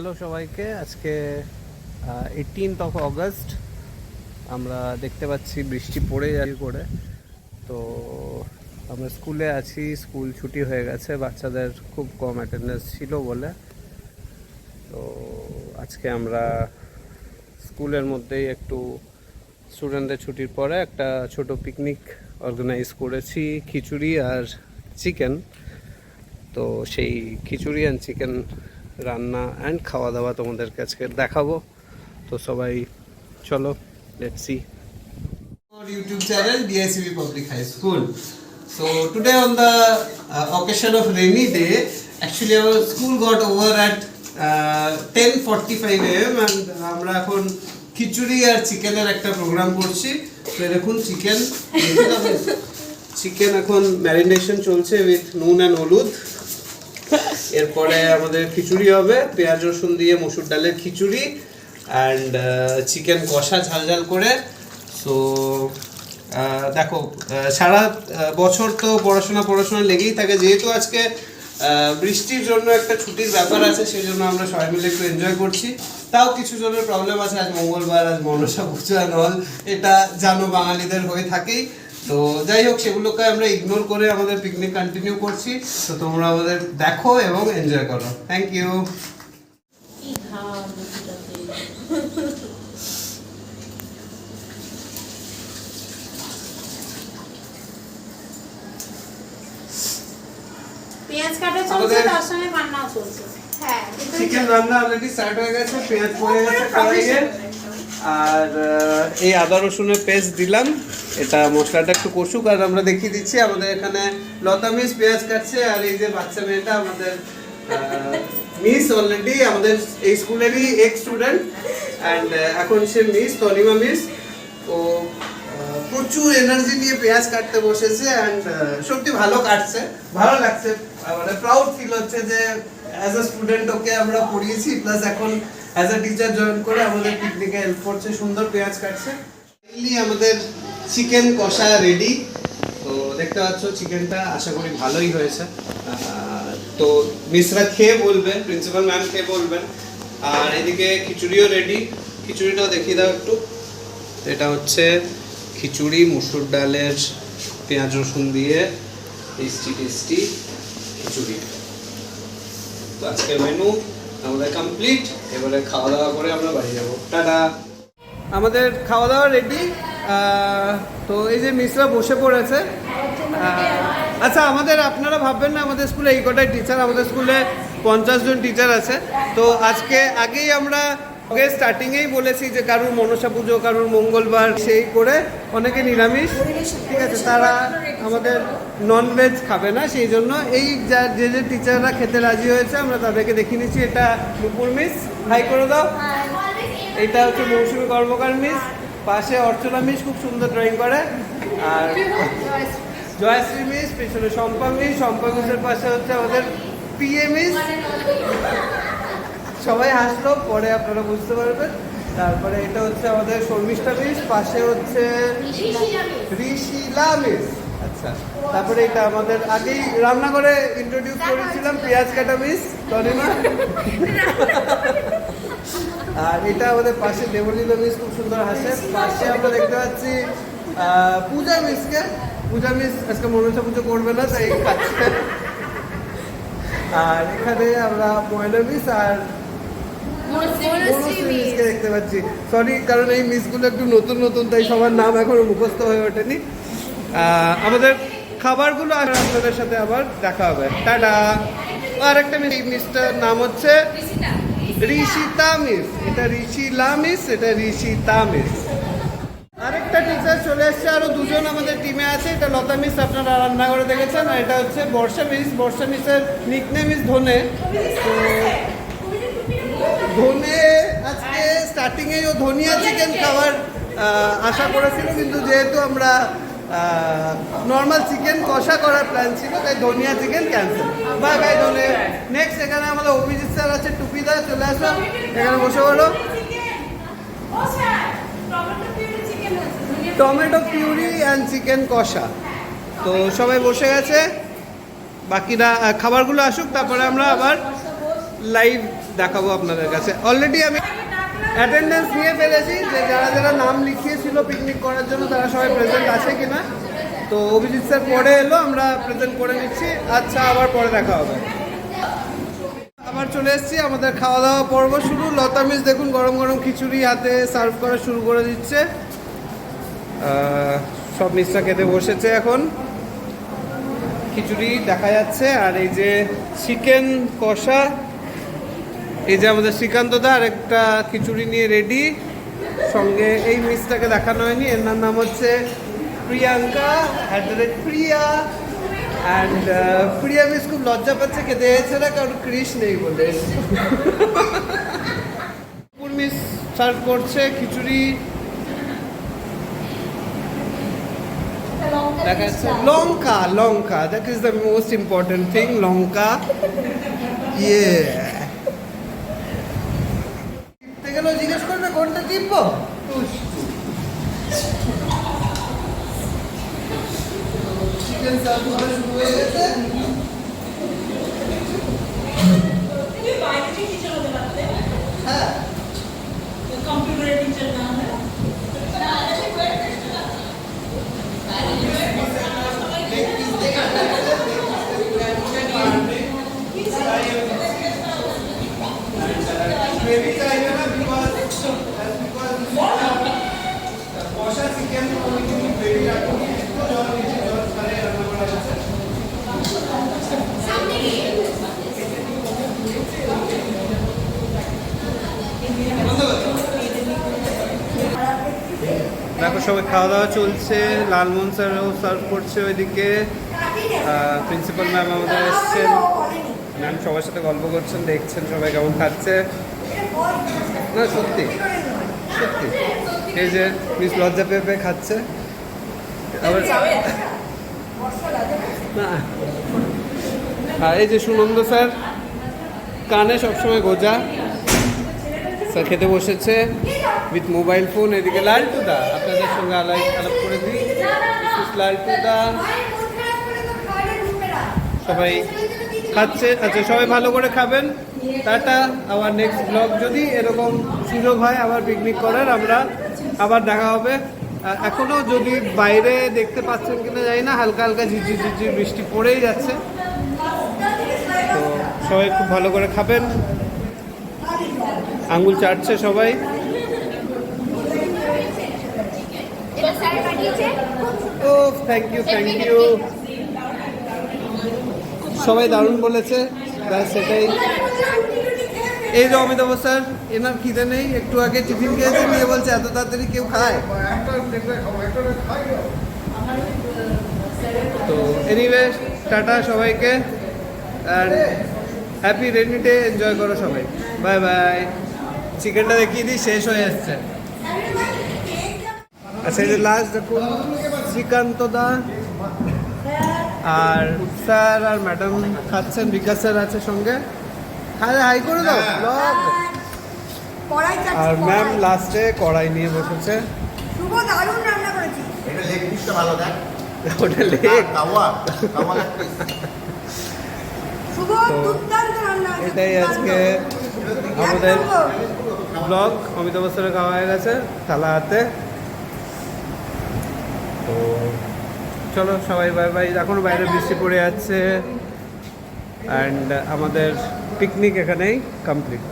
Hello সবাইকে। আজকে 18th of August. আমরা দেখতে পাচ্ছি বৃষ্টি পড়ে যায় করে। তো আমরা স্কুলে আছি, স্কুল ছুটি হয়ে গেছে, বাচ্চাদের খুব কম অ্যাটেন্ডেন্স ছিল বলে। তো আজকে আমরা স্কুলের মধ্যেই একটু স্টুডেন্টদের ছুটির পরে একটা ছোট পিকনিক অর্গানাইজ করেছি, খিচুড়ি আর চিকেন। তো সেই খিচুড়ি অ্যান্ড চিকেন রান্না অ্যান্ড খাওয়া দাওয়া তোমাদেরকে আজকে দেখাবো। তো সবাই চলো, let's see our YouTube channel DICB Public High School. So today on the occasion of rainy day, actually our school got over at 10:45 AM and আমরা এখন খিচুড়ি আর চিকেনের একটা প্রোগ্রাম করছি। তো দেখুন চিকেন এখন ম্যারিনেশন চলছে উইথ নুন অ্যান্ড হলুদ। এরপরে আমাদের খিচুড়ি হবে, পেঁয়াজ রসুন দিয়ে মসুর ডালের খিচুড়ি অ্যান্ড চিকেন কষা ঝাল ঝাল করে। সো দেখো, সারা বছর তো পড়াশোনা লেগেই থাকে, যেহেতু আজকে বৃষ্টির জন্য একটা ছুটির ব্যাপার আছে, সেই জন্য আমরা সবাই মিলে একটু এনজয় করছি। তাও কিছু জনের প্রবলেম আছে, আজ মঙ্গলবার, আজ মনসা পুজো নল, এটা জানো বাঙালিদের হয়ে থাকেই। তো যাই হোক, সেগুলোকে আমরা ইগনোর করে আমাদের পিকনিক কন্টিনিউ করছি। তো তোমরা আমাদের দেখো এবং এনজয় করো। Thank you. পেঁয়াজ কাটা চলছে, তার সঙ্গে রান্নাও চলছে। হ্যাঁ, চিকেন রান্না অলরেডি স্টার্ট হয়ে গেছে, পেঁয়াজ পড়ে গেছে কড়াইয়ে, আর এই আদা রসুনের পেস্ট দিলাম। এটা মশলাটা একটু কষুক, আর আমরা দেখিয়ে দিচ্ছি আমাদের এখানে লতা মিস পেঁয়াজ কাটছে, আর এই যে বাচ্চা মেয়েটা আমাদের মিস, অলরেডি আমাদের এই স্কুলেরই এক স্টুডেন্ট অ্যান্ড এখন সে মিস, তনিমা মিস। ও প্রচুর এনার্জি নিয়ে পেঁয়াজ কাটতে বসেছে অ্যান্ড সত্যি ভালো কাটছে, ভালো লাগছে, মানে প্রাউড ফিল হচ্ছে যে অ্যাজ আ স্টুডেন্ট ওকে আমরা পড়িয়েছি, প্লাস এখন অ্যাজ আ টিচার জয়েন করে আমাদের পিকনিকে হেল্প করছে, সুন্দর পেঁয়াজ কাটছে। ফাইনালি আমাদের চিকেন কষা রেডি। তো দেখতে পাচ্ছ চিকেনটা আশা করি ভালোই হয়েছে। তো মিসরা খেয়ে বলবে, প্রিন্সিপাল ম্যাম খেয়ে বলবেন। আর এদিকে খিচুড়িও রেডি, খিচুড়িটাও দেখিয়ে দাও একটু। এটা হচ্ছে খিচুড়ি, মুসুর ডালের পেঁয়াজ রসুন দিয়ে টেস্টি খিচুড়ি। তো আজকের মেনু আমাদের কমপ্লিট। এবারে খাওয়া দাওয়া করে আমরা বাড়ি যাবো। টাটা। আমাদের খাওয়া দাওয়া রেডি। তো এই যে মিসরা বসে পড়েছে। আচ্ছা, আপনারা ভাববেন না আমাদের স্কুলে এই কটাই টিচার, আমাদের স্কুলে 50 জন টিচার আছে। তো আজকে আগেই আমরা স্টার্টিংয়েই বলেছি যে কারুর মনসা পুজো, কারুর মঙ্গলবার, সেই করে অনেকে নিরামিষ, ঠিক আছে, তারা আমাদের ননভেজ খাবে না, সেই জন্য এই যে টিচাররা খেতে রাজি হয়েছে আমরা তাদেরকে দেখিয়ে নিচ্ছি। এটা নুপুর মিস, হাই করে দাও। এটা হচ্ছে মৌসুমী কর্মকার মিস, পাশে অর্চনা মিস খুব সুন্দর ড্রয়িং করে, আর জয়শ্রী মিস, পেছনে শম্পা মিসের পাশে হচ্ছে আমাদের পিএ মিস। সবাই হাসলো, পরে আপনারা বুঝতে পারবেন। তারপরে এটা হচ্ছে আমাদের শর্মিষ্ঠা মিস, পাশে হচ্ছে ঋষিলা মিস। আচ্ছা, তারপরে এটা আমাদের আগেই রান্নাঘরে ইন্ট্রোডিউস করেছিলাম পেঁয়াজ কাটা মিস, তনিমা। আর এটা আমাদের পাশে দেবলীলা মিস, খুব সুন্দর হাসে। পাশে আমরা দেখতে পাচ্ছি পূজা মিসকে। পূজা মিস আজকে মনসা পুজো করবে না, তাই খাচ্ছে। আর এখানে আমরা ময়না মিস আর মিসকে দেখতে পাচ্ছি। সরি, কারণ এই মিসগুলো একটু নতুন, তাই সবার নাম এখনো মুখস্থ হয়ে ওঠেনি। আমাদের খাবারগুলো আর আপনাদের সাথে আবার দেখা হবে। টাটা। আর একটা মিসটার নাম হচ্ছে ঋষিতা মিস, এটা ঋষিলা মিস, এটা ঋষিতা মিস। আরেকটা টিচার চলে এসছে, আরো দুজন আমাদের টিমে আছে। এটা লতা মিস, আপনারা রান্নাঘরে দেখেছেন, আর এটা হচ্ছে বর্ষা মিসের নিকনেম ইজ ধনে। তো ধনে আজকে স্টার্টিংয়ে ও ধনিয়া চিকেন খাওয়ার আশা করেছিল, কিন্তু যেহেতু আমরা নর্মাল চিকেন কষা করার প্ল্যান ছিল, তাই ধনিয়া চিকেন ক্যান্সেল। বাই বাই ধনে। নেক্সট এখানে আমাদের অভিজিৎ স্যার আছে, টুপিদা, চলে আসো এখানে বসে বলো। টমেটো পিউরি অ্যান্ড চিকেন কষা। তো সবাই বসে গেছে, বাকিরা খাবারগুলো আসুক, তারপরে আমরা আবার লাইভ দেখাবো আপনাদের কাছে। অলরেডি আমি অ্যাটেন্ডেন্স নিয়ে ফেলেছি, যে যারা যারা নাম লিখিয়েছিল পিকনিক করার জন্য তারা সবাই প্রেজেন্ট আছে কিনা। তো অভিজিৎ স্যার পরে এলো, আমরা প্রেজেন্ট করে নিচ্ছি। আচ্ছা, আবার পরে দেখা হবে। আবার চলে এসেছি, আমাদের খাওয়া দাওয়া পর্ব শুরু। লতা মিস দেখুন গরম গরম খিচুড়ি হাতে সার্ভ করা শুরু করে দিচ্ছে। সব মিসটা খেতে বসেছে এখন। খিচুড়ি দেখা যাচ্ছে, আর এই যে চিকেন কষা, এই যে আমাদের শ্রীকান্ত দা আর একটা খিচুড়ি নিয়ে রেডি। সঙ্গে এই মিসটাকে দেখানো হয়নি, এর নাম হচ্ছে প্রিয়াঙ্কা প্রিয়া। অ্যান্ড প্রিয়া মিস খুব লজ্জা পাচ্ছে, খেতে এসেছে না কারণ ক্রিশ নেই বলে। মিস সার্ভ করছে খিচুড়ি, দেখা যাচ্ছে লঙ্কা। লঙ্কা, that is the most important thing, লঙ্কা। ইয়ে টিপতে গেলেও জিজ্ঞেস করবে কোনটা টিপবো। চিকেন সার্ভ করা শুরু হয়ে গেছে। হ্যাঁ, কম্পিউটারের টিচার না দেখো সবাই খাওয়া দাওয়া চলছে। লালমোহন স্যারও সার্ভ করছে ওইদিকে। প্রিন্সিপাল ম্যাম আমাদের এসছেন, ম্যাম সবার সাথে গল্প করছেন, দেখছেন সবাই কেমন খাচ্ছে। না সত্যি সত্যি, এই যে মিস লজ্জা পেয়ে পেয়ে খাচ্ছে। আবার না, আর এই যে সুনন্দ স্যার কানে সবসময় গোজা, স্যার খেতে বসেছে উইথ মোবাইল ফোন। এদিকে লালটুদা, আপনাদের সঙ্গে আলাপ করে দিই। লালটুদা সবাই খাচ্ছে। আচ্ছা, সবাই ভালো করে খাবেন। টাটা। আবার নেক্সট ব্লগ যদি এরকম সুযোগ হয় আবার পিকনিক করার, আমরা আবার দেখা হবে। এখনো যদি বাইরে দেখতে পাচ্ছেন কিনা জানি না, হালকা হালকা ঝিরঝির ঝিরঝির বৃষ্টি পড়েই যাচ্ছে। তো সবাই খুব ভালো করে খাবেন। আঙ্গুল চাটছে সবাই। ও থ্যাংক ইউ থ্যাংক ইউ, সবাই দারুণ বলেছে। ব্যাস সেটাই। এই যে অমিতাভ স্যার, এনার খিদে নেই, একটু আগে টিফিন খেয়েছে, নিয়ে বলছে এত তাড়াতাড়ি কেউ খায়। তো এনিওয়ে, টাটা সবাইকে, and happy rainy day, enjoy করো সবাই। Bye bye. চিকেনটা দেখিয়ে দিই, শেষ হয়ে যাচ্ছে। আচ্ছা, এই যে লাস্ট দেখুন শ্রীকান্ত দা আর স্যার আর ম্যাডাম খাচ্ছেন, বিকাশ স্যার আছে সঙ্গে। হ্যাঁ, হাই করে দাও ব্লগ। আর ম্যাম লাস্টে কড়াই নিয়ে বসেছে। ওটা লেগ। এটাই আজকে আমাদের ব্লগ। অমিতাভ বস্ত্রের খাওয়া হয়ে গেছে থালা হাতে। তো চলো সবাই বাই বাই। এখনও বাইরে বৃষ্টি পড়ে যাচ্ছে, অ্যান্ড আমাদের পিকনিক এখানেই কমপ্লিট।